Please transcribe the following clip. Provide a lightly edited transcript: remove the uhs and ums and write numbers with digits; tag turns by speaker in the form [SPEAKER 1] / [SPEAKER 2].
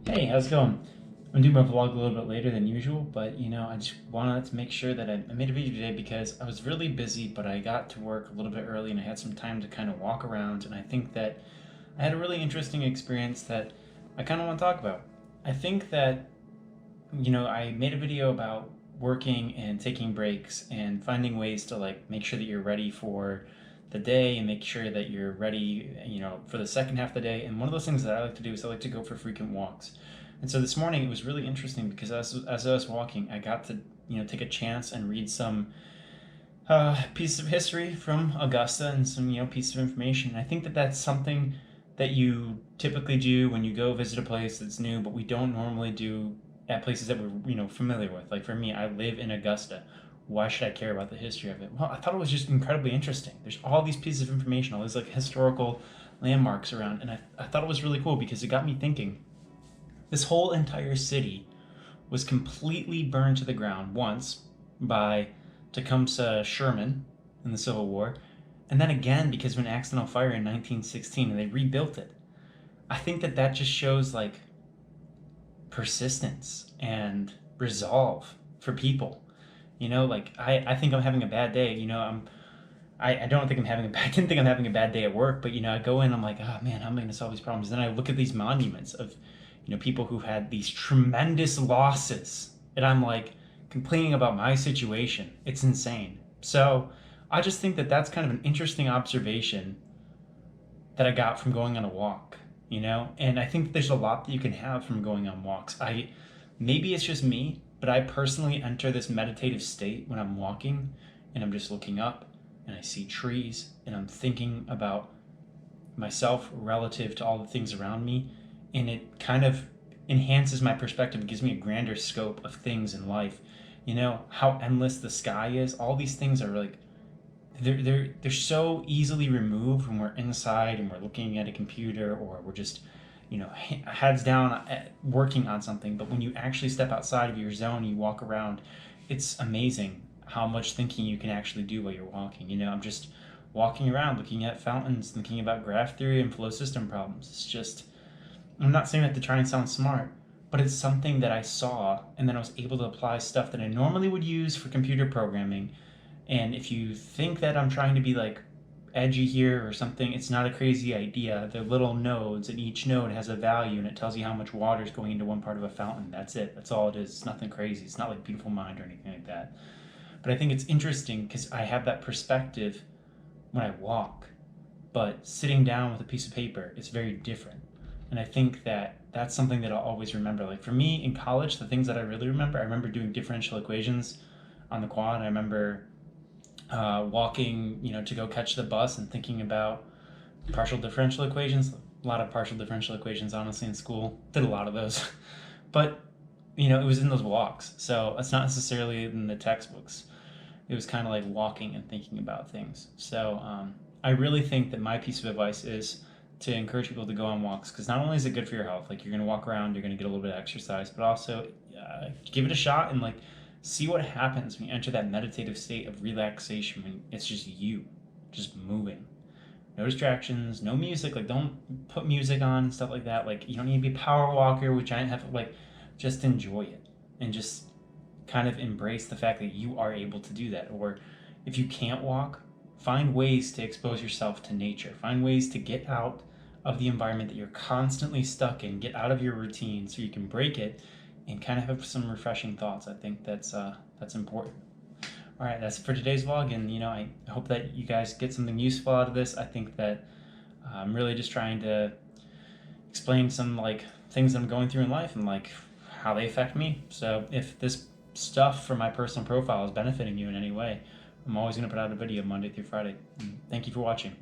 [SPEAKER 1] Hey, how's it going? I'm doing my vlog a little bit later than usual, but I just wanted to make sure that I made a video today because I was really busy, but I got to work a little bit early and I had some time to kind of walk around, and I think that I had a really interesting experience that I kind of want to talk about. I think that, I made a video about working and taking breaks and finding ways to like make sure that you're ready for the day and make sure that you're ready, for the second half of the day. And one of those things that I like to do is I like to go for frequent walks. And so this morning it was really interesting because as I was walking, I got to, take a chance and read some piece of history from Augusta and some, piece of information. And I think that that's something that you typically do when you go visit a place that's new, but we don't normally do at places that we're, familiar with. Like for me, I live in Augusta. Why should I care about the history of it? Well, I thought it was just incredibly interesting. There's all these pieces of information, all these like historical landmarks around, and I thought it was really cool because it got me thinking. This whole entire city was completely burned to the ground once by Tecumseh Sherman in the Civil War, and then again because of an accidental fire in 1916, and they rebuilt it. I think that that just shows like persistence and resolve for people. Like I think I'm having a bad day. I don't think I'm having a bad, I didn't think I'm having a bad day at work, but I go in, I'm like, oh man, how am I going to solve these problems? Then I look at these monuments of, people who've had these tremendous losses, and I'm like complaining about my situation. It's insane. So I just think that that's kind of an interesting observation that I got from going on a walk, and I think there's a lot that you can have from going on walks. Maybe it's just me, but I personally enter this meditative state when I'm walking and I'm just looking up and I see trees and I'm thinking about myself relative to all the things around me, and it kind of enhances my perspective. It gives me a grander scope of things in life. How endless the sky is. All these things are like they're so easily removed when we're inside and we're looking at a computer, or we're just heads down working on something. But when you actually step outside of your zone, you walk around, it's amazing how much thinking you can actually do while you're walking. I'm just walking around looking at fountains, thinking about graph theory and flow system problems. It's just, I'm not saying that to try and sound smart, but it's something that I saw, and then I was able to apply stuff that I normally would use for computer programming. And if you think that I'm trying to be like edgy here or something, it's not a crazy idea. They're little nodes, and each node has a value, and it tells you how much water is going into one part of a fountain. That's it. That's all it is. It's nothing crazy. It's not like Beautiful Mind or anything like that. But I think it's interesting because I have that perspective when I walk, but sitting down with a piece of paper, it's very different. And I think that that's something that I'll always remember. Like for me in college, the things that I really remember, I remember doing differential equations on the quad. I remember walking, to go catch the bus and thinking about partial differential equations. A lot of partial differential equations, honestly, in school. Did a lot of those. But, it was in those walks. So it's not necessarily in the textbooks. It was kind of like walking and thinking about things. So I really think that my piece of advice is to encourage people to go on walks, because not only is it good for your health, like you're going to walk around, you're going to get a little bit of exercise, but also give it a shot and like see what happens when you enter that meditative state of relaxation, when it's just you just moving, no distractions, no music. Like don't put music on and stuff like that. Like you don't need to be a power walker with giant head. Like just enjoy it and just kind of embrace the fact that you are able to do that. Or if you can't walk, find ways to expose yourself to nature, find ways to get out of the environment that you're constantly stuck in, get out of your routine so you can break it and kind of have some refreshing thoughts. I think that's important. All right, that's it for today's vlog, and I hope that you guys get something useful out of this. I think that I'm really just trying to explain some like things that I'm going through in life and like how they affect me. So if this stuff from my personal profile is benefiting you in any way, I'm always going to put out a video Monday through Friday. Thank you for watching.